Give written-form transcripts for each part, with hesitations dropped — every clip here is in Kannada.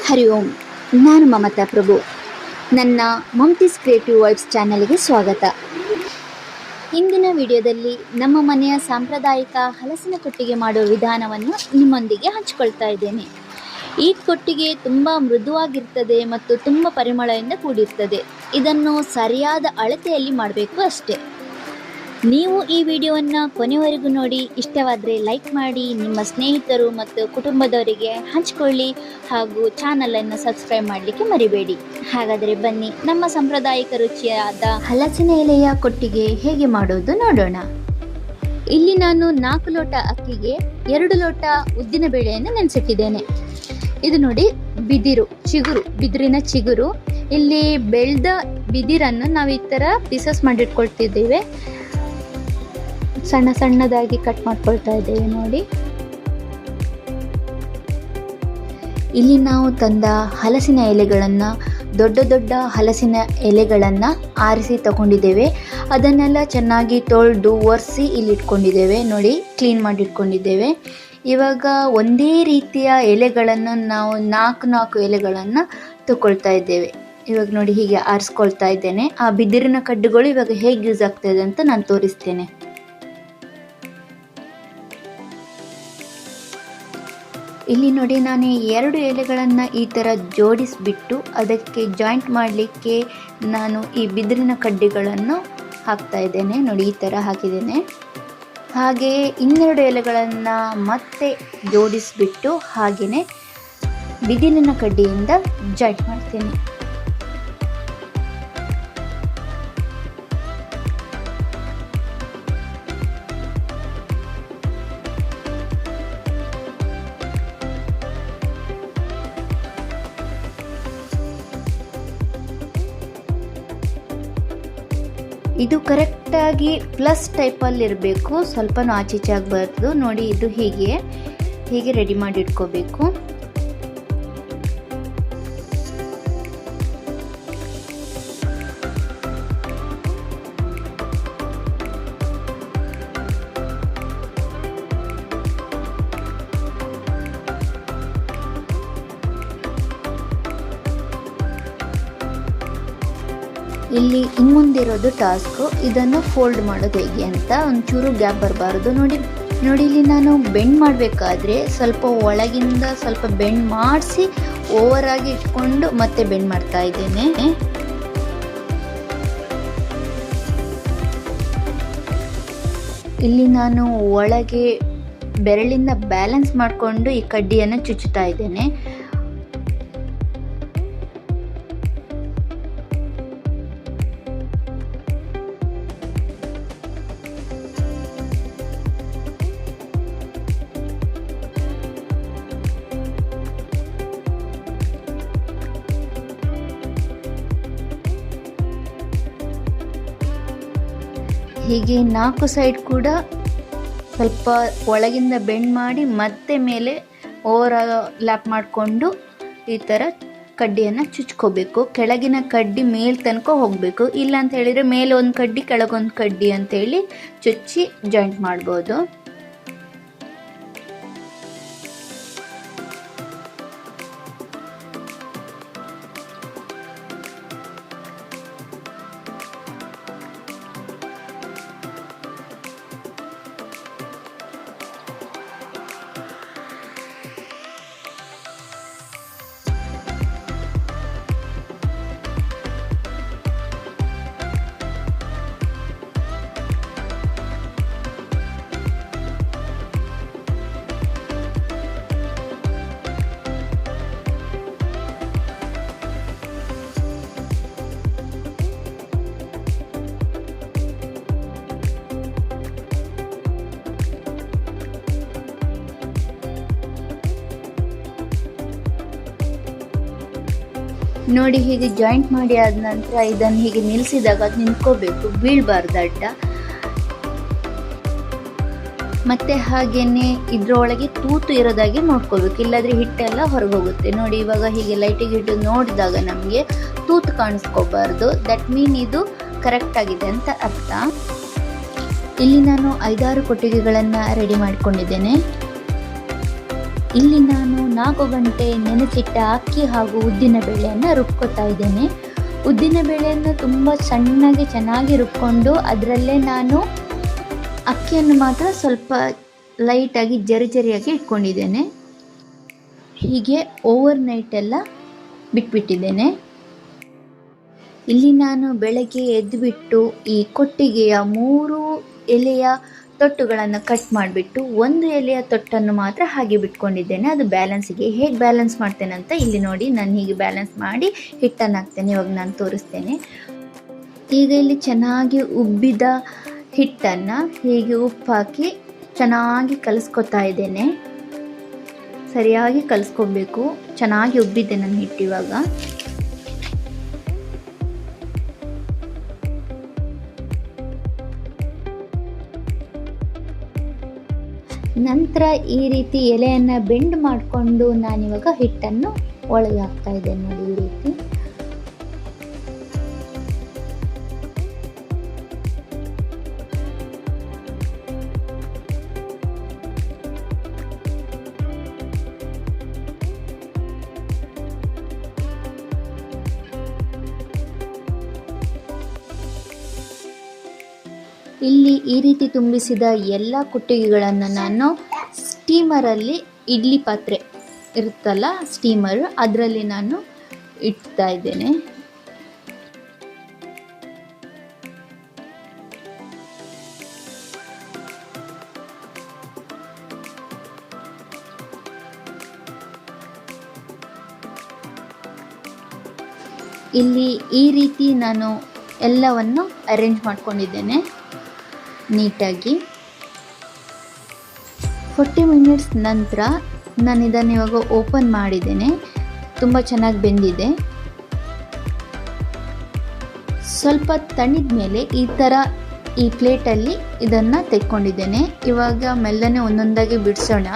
ಹರಿ ಓಂ. ನಾನು ಮಮತಾ ಪ್ರಭು. ನನ್ನ ಮಮತೀಸ್ ಕ್ರಿಯೇಟಿವ್ ವೈಬ್ಸ್ ಚಾನಲ್ಗೆ ಸ್ವಾಗತ. ಇಂದಿನ ವಿಡಿಯೋದಲ್ಲಿ ನಮ್ಮ ಮನೆಯ ಸಾಂಪ್ರದಾಯಿಕ ಹಲಸಿನ ಕೊಟ್ಟಿಗೆ ಮಾಡುವ ವಿಧಾನವನ್ನು ನಿಮ್ಮೊಂದಿಗೆ ಹಂಚಿಕೊಳ್ತಾ ಇದ್ದೇನೆ. ಈ ಕೊಟ್ಟಿಗೆ ತುಂಬ ಮೃದುವಾಗಿರ್ತದೆ ಮತ್ತು ತುಂಬ ಪರಿಮಳದಿಂದ ಕೂಡಿರ್ತದೆ. ಇದನ್ನು ಸರಿಯಾದ ಅಳತೆಯಲ್ಲಿ ಮಾಡಬೇಕು ಅಷ್ಟೇ. ನೀವು ಈ ವಿಡಿಯೋವನ್ನು ಕೊನೆವರೆಗೂ ನೋಡಿ, ಇಷ್ಟವಾದರೆ ಲೈಕ್ ಮಾಡಿ, ನಿಮ್ಮ ಸ್ನೇಹಿತರು ಮತ್ತು ಕುಟುಂಬದವರಿಗೆ ಹಂಚಿಕೊಳ್ಳಿ ಹಾಗೂ ಚಾನಲನ್ನು ಸಬ್ಸ್ಕ್ರೈಬ್ ಮಾಡಲಿಕ್ಕೆ ಮರಿಬೇಡಿ. ಹಾಗಾದರೆ ಬನ್ನಿ, ನಮ್ಮ ಸಾಂಪ್ರದಾಯಿಕ ರುಚಿಯಾದ ಹಲಸಿನ ಎಲೆಯ ಕೊಟ್ಟಿಗೆ ಹೇಗೆ ಮಾಡೋದು ನೋಡೋಣ. ಇಲ್ಲಿ ನಾನು 4 ಲೋಟ ಅಕ್ಕಿಗೆ 2 ಲೋಟ ಉದ್ದಿನ ಬೇಳೆಯನ್ನು ನೆನೆಸಿಟ್ಟಿದ್ದೇನೆ. ಇದು ನೋಡಿ ಬಿದಿರಿನ ಚಿಗುರು. ಇಲ್ಲಿ ಬೆಳೆದ ಬಿದಿರನ್ನು ನಾವು ಈ ಥರ ಪೀಸಸ್ ಮಾಡಿಟ್ಕೊಳ್ತಿದ್ದೇವೆ. ಸಣ್ಣ ಸಣ್ಣದಾಗಿ ಕಟ್ ಮಾಡ್ಕೊಳ್ತಾ ಇದ್ದೇವೆ ನೋಡಿ. ಇಲ್ಲಿ ನಾವು ತಂದ ಹಲಸಿನ ಎಲೆಗಳನ್ನು, ದೊಡ್ಡ ದೊಡ್ಡ ಹಲಸಿನ ಎಲೆಗಳನ್ನು ಆರಿಸಿ ತಗೊಂಡಿದ್ದೇವೆ. ಅದನ್ನೆಲ್ಲ ಚೆನ್ನಾಗಿ ತೊಳೆದು ಒರೆಸಿ ಇಲ್ಲಿ ಇಟ್ಕೊಂಡಿದ್ದೇವೆ ನೋಡಿ, ಕ್ಲೀನ್ ಮಾಡಿ ಇಟ್ಕೊಂಡಿದ್ದೇವೆ. ಇವಾಗ ಒಂದೇ ರೀತಿಯ ಎಲೆಗಳನ್ನು ನಾವು 4 ಎಲೆಗಳನ್ನು ತಗೊಳ್ತಾ ಇದ್ದೇವೆ. ಇವಾಗ ನೋಡಿ, ಹೀಗೆ ಆರಿಸ್ಕೊಳ್ತಾ ಇದ್ದೇನೆ. ಆ ಬಿದಿರಿನ ಕಡ್ಡಿಗಳು ಇವಾಗ ಹೇಗೆ ಯೂಸ್ ಆಗ್ತಾಯಿದೆ ಅಂತ ನಾನು ತೋರಿಸ್ತೇನೆ. ಇಲ್ಲಿ ನೋಡಿ, ನಾನು 2 ಎಲೆಗಳನ್ನು ಈ ಥರ ಜೋಡಿಸಿಬಿಟ್ಟು ಅದಕ್ಕೆ ಜಾಯಿಂಟ್ ಮಾಡಲಿಕ್ಕೆ ನಾನು ಈ ಬಿದಿರಿನ ಕಡ್ಡಿಗಳನ್ನು ಹಾಕ್ತಾ ಇದ್ದೇನೆ ನೋಡಿ. ಈ ಥರ ಹಾಕಿದ್ದೇನೆ. ಹಾಗೆಯೇ 2 ಎಲೆಗಳನ್ನು ಮತ್ತೆ ಜೋಡಿಸಿಬಿಟ್ಟು ಹಾಗೆಯೇ ಬಿದಿರಿನ ಕಡ್ಡಿಯಿಂದ ಜಾಯಿಂಟ್ ಮಾಡ್ತೇನೆ. ಇದು ಕರೆಕ್ಟಾಗಿ ಪ್ಲಸ್ ಟೈಪಲ್ಲಿ ಇರಬೇಕು, ಸ್ವಲ್ಪನೂ ಆಚೀಚೆ ಆಗಬಾರ್ದು ನೋಡಿ. ಇದು ಹೀಗೆ ರೆಡಿ ಮಾಡಿ ಇಟ್ಕೋಬೇಕು. ಇಲ್ಲಿ ಇನ್ನೊಂದಿರೋದು ಟಾಸ್ಕು, ಇದನ್ನು ಫೋಲ್ಡ್ ಮಾಡೋದು ಹೇಗೆ ಅಂತ. ಒಂಚೂರು ಗ್ಯಾಪ್ ಬರಬಾರ್ದು ನೋಡಿ. ಇಲ್ಲಿ ನಾನು ಬೆಂಡ್ ಮಾಡಬೇಕಾದ್ರೆ ಸ್ವಲ್ಪ ಒಳಗಿಂದ ಸ್ವಲ್ಪ ಬೆಂಡ್ ಮಾಡಿಸಿ ಓವರಾಗಿ ಇಟ್ಕೊಂಡು ಮತ್ತೆ ಬೆಂಡ್ ಮಾಡ್ತಾ ಇದ್ದೇನೆ. ಇಲ್ಲಿ ನಾನು ಒಳಗೆ ಬೆರಳಿಂದ ಬ್ಯಾಲೆನ್ಸ್ ಮಾಡಿಕೊಂಡು ಈ ಕಡ್ಡಿಯನ್ನು ಚುಚ್ಚುತ್ತಾ ಇದ್ದೇನೆ. ಹೀಗೆ 4 ಸೈಡ್ ಕೂಡ ಸ್ವಲ್ಪ ಒಳಗಿಂದ ಬೆಂಡ್ ಮಾಡಿ ಮತ್ತೆ ಮೇಲೆ ಓವರ್ ಲ್ಯಾಪ್ ಮಾಡಿಕೊಂಡು ಈ ಥರ ಕಡ್ಡಿಯನ್ನು ಚುಚ್ಕೋಬೇಕು. ಕೆಳಗಿನ ಕಡ್ಡಿ ಮೇಲ್ ತನಕ ಹೋಗಬೇಕು. ಇಲ್ಲ ಅಂತ ಹೇಳಿದರೆ ಮೇಲೆ ಒಂದು ಕಡ್ಡಿ ಕೆಳಗೊಂದು ಕಡ್ಡಿ ಅಂತೇಳಿ ಚುಚ್ಚಿ ಜಾಯಿಂಟ್ ಮಾಡ್ಬೋದು. ನೋಡಿ, ಹೀಗೆ ಜಾಯಿಂಟ್ ಮಾಡಿ ಆದ ನಂತರ ಇದನ್ನು ಹೀಗೆ ನಿಲ್ಲಿಸಿದಾಗ ಅದು ನಿಂತ್ಕೋಬೇಕು, ಬೀಳಬಾರ್ದು ಅಡ್ಡ. ಮತ್ತು ಹಾಗೆಯೇ ಇದರೊಳಗೆ ತೂತು ಇರೋದಾಗಿ ನೋಡ್ಕೋಬೇಕು, ಇಲ್ಲಾಂದರೆ ಹಿಟ್ಟೆಲ್ಲ ಹೊರಗೆ ಹೋಗುತ್ತೆ ನೋಡಿ. ಇವಾಗ ಹೀಗೆ ಲೈಟಿಗೆ ಹಿಟ್ಟು ನೋಡಿದಾಗ ನಮಗೆ ತೂತು ಕಾಣಿಸ್ಕೋಬಾರ್ದು. ದಟ್ ಮೀನ್ ಇದು ಕರೆಕ್ಟ್ ಆಗಿದೆ ಅಂತ ಅರ್ಥ. ಇಲ್ಲಿ ನಾನು 5-6 ಕೊಟ್ಟಿಗೆಗಳನ್ನು ರೆಡಿ ಮಾಡಿಕೊಂಡಿದ್ದೇನೆ. ಇಲ್ಲಿ ನಾನು 4 ಗಂಟೆ ನೆನೆಸಿಟ್ಟ ಅಕ್ಕಿ ಹಾಗೂ ಉದ್ದಿನ ಬೇಳೆಯನ್ನು ರುಬ್ಕೊತಾ ಇದ್ದೇನೆ. ಉದ್ದಿನ ಬೇಳೆಯನ್ನು ತುಂಬ ಸಣ್ಣಗೆ ಚೆನ್ನಾಗಿ ರುಬ್ಕೊಂಡು ಅದರಲ್ಲೇ ನಾನು ಅಕ್ಕಿಯನ್ನು ಮಾತ್ರ ಸ್ವಲ್ಪ ಲೈಟಾಗಿ ಜರಿಯಾಗಿ ಇಟ್ಕೊಂಡಿದ್ದೇನೆ. ಹೀಗೆ ಓವರ್ ನೈಟ್ ಎಲ್ಲ ಬಿಟ್ಬಿಟ್ಟಿದ್ದೇನೆ. ಇಲ್ಲಿ ನಾನು ಬೆಳಗ್ಗೆ ಎದ್ದುಬಿಟ್ಟು ಈ ಕೊಟ್ಟಿಗೆಯ 3 ಎಲೆಯ ತೊಟ್ಟುಗಳನ್ನು ಕಟ್ ಮಾಡಿಬಿಟ್ಟು 1 ಎಲೆಯ ತೊಟ್ಟನ್ನು ಮಾತ್ರ ಹಾಗೆ ಬಿಟ್ಕೊಂಡಿದ್ದೇನೆ. ಅದು ಬ್ಯಾಲೆನ್ಸಿಗೆ ಹೇಗೆ ಬ್ಯಾಲೆನ್ಸ್ ಮಾಡ್ತೇನೆ ಅಂತ ಇಲ್ಲಿ ನೋಡಿ. ನಾನು ಹೀಗೆ ಬ್ಯಾಲೆನ್ಸ್ ಮಾಡಿ ಹಿಟ್ಟನ್ನು ಹಾಕ್ತೇನೆ. ಇವಾಗ ನಾನು ತೋರಿಸ್ತೇನೆ. ಈಗ ಇಲ್ಲಿ ಚೆನ್ನಾಗಿ ಉಬ್ಬಿದ ಹಿಟ್ಟನ್ನು ಹೀಗೆ ಉಪ್ಪು ಹಾಕಿ ಚೆನ್ನಾಗಿ ಕಲಿಸ್ಕೊತಾ ಇದ್ದೇನೆ. ಸರಿಯಾಗಿ ಕಲಿಸ್ಕೊಬೇಕು. ಚೆನ್ನಾಗಿ ಉಬ್ಬಿದ್ದೆ ನನ್ನ ಹಿಟ್ಟು. ಇವಾಗ ನಂತರ ಈ ರೀತಿ ಎಲೆಯನ್ನು ಬೆಂಡ್ ಮಾಡಿಕೊಂಡು ನಾನಿವಾಗ ಹಿಟ್ಟನ್ನು ಒಳಗೆ ಹಾಕ್ತಾ ಇದ್ದೇನೆ ನೋಡಿ. ಈ ರೀತಿ ಇಲ್ಲಿ ಈ ರೀತಿ ತುಂಬಿಸಿದ ಎಲ್ಲ ಕುಟ್ಟಿಗೆಗಳನ್ನು ನಾನು ಸ್ಟೀಮರಲ್ಲಿ, ಇಡ್ಲಿ ಪಾತ್ರೆ ಇರುತ್ತಲ್ಲ ಸ್ಟೀಮರ್, ಅದರಲ್ಲಿ ನಾನು ಇಡ್ತಾ ಇದ್ದೇನೆ. ಇಲ್ಲಿ ಈ ರೀತಿ ನಾನು ಎಲ್ಲವನ್ನು ಅರೇಂಜ್ ಮಾಡ್ಕೊಂಡಿದ್ದೇನೆ ನೀಟಾಗಿ. 40 ಮಿನಿಟ್ಸ್ ನಂತರ ನಾನು ಇದನ್ನು ಇವಾಗ ಓಪನ್ ಮಾಡಿದ್ದೇನೆ. ತುಂಬ ಚೆನ್ನಾಗಿ ಬೆಂದಿದೆ. ಸ್ವಲ್ಪ ತಣಿದ ಮೇಲೆ ಈ ಥರ ಈ ಪ್ಲೇಟಲ್ಲಿ ಇದನ್ನು ತೆಕ್ಕೊಂಡಿದ್ದೇನೆ. ಇವಾಗ ಮೆಲ್ಲನೆ ಒಂದೊಂದಾಗಿ ಬಿಡಿಸೋಣ.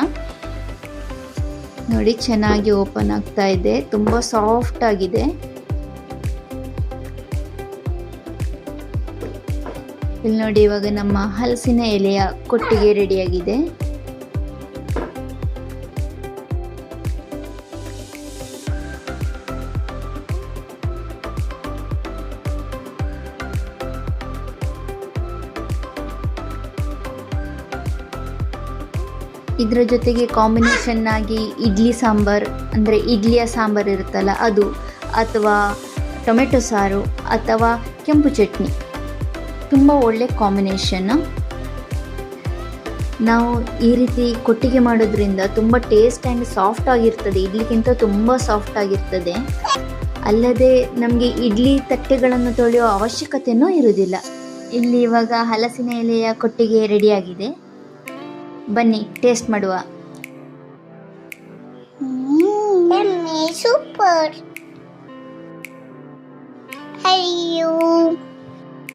ನೋಡಿ, ಚೆನ್ನಾಗಿ ಓಪನ್ ಆಗ್ತಾ ಇದೆ. ತುಂಬ ಸಾಫ್ಟ್ ಆಗಿದೆ. ಇಲ್ಲಿ ನೋಡಿ, ಇವಾಗ ನಮ್ಮ ಹಲಸಿನ ಎಲೆಯ ಕೊಟ್ಟಿಗೆ ರೆಡಿಯಾಗಿದೆ. ಇದರ ಜೊತೆಗೆ ಕಾಂಬಿನೇಷನ್ ಆಗಿ ಇಡ್ಲಿ ಸಾಂಬಾರ್, ಅಂದರೆ ಇಡ್ಲಿಯ ಸಾಂಬಾರು ಇರುತ್ತಲ್ಲ ಅದು, ಅಥವಾ ಟೊಮೆಟೊ ಸಾರು, ಅಥವಾ ಕೆಂಪು ಚಟ್ನಿ, ತುಂಬ ಒಳ್ಳೆ ಕಾಂಬಿನೇಷನ್. ನಾವು ಈ ರೀತಿ ಕೊಟ್ಟಿಗೆ ಮಾಡೋದ್ರಿಂದ ತುಂಬ ಟೇಸ್ಟ್ ಆ್ಯಂಡ್ ಸಾಫ್ಟ್ ಆಗಿರ್ತದೆ. ಇಡ್ಲಿಗಿಂತ ತುಂಬ ಸಾಫ್ಟ್ ಆಗಿರ್ತದೆ. ಅಲ್ಲದೆ ನಮಗೆ ಇಡ್ಲಿ ತಟ್ಟೆಗಳನ್ನು ತೊಳೆಯೋ ಅವಶ್ಯಕತೆಯೂ ಇರುವುದಿಲ್ಲ. ಇಲ್ಲಿ ಇವಾಗ ಹಲಸಿನ ಎಲೆಯ ಕೊಟ್ಟಿಗೆ ರೆಡಿಯಾಗಿದೆ. ಬನ್ನಿ ಟೇಸ್ಟ್ ಮಾಡುವ. ಸೂಪರ್.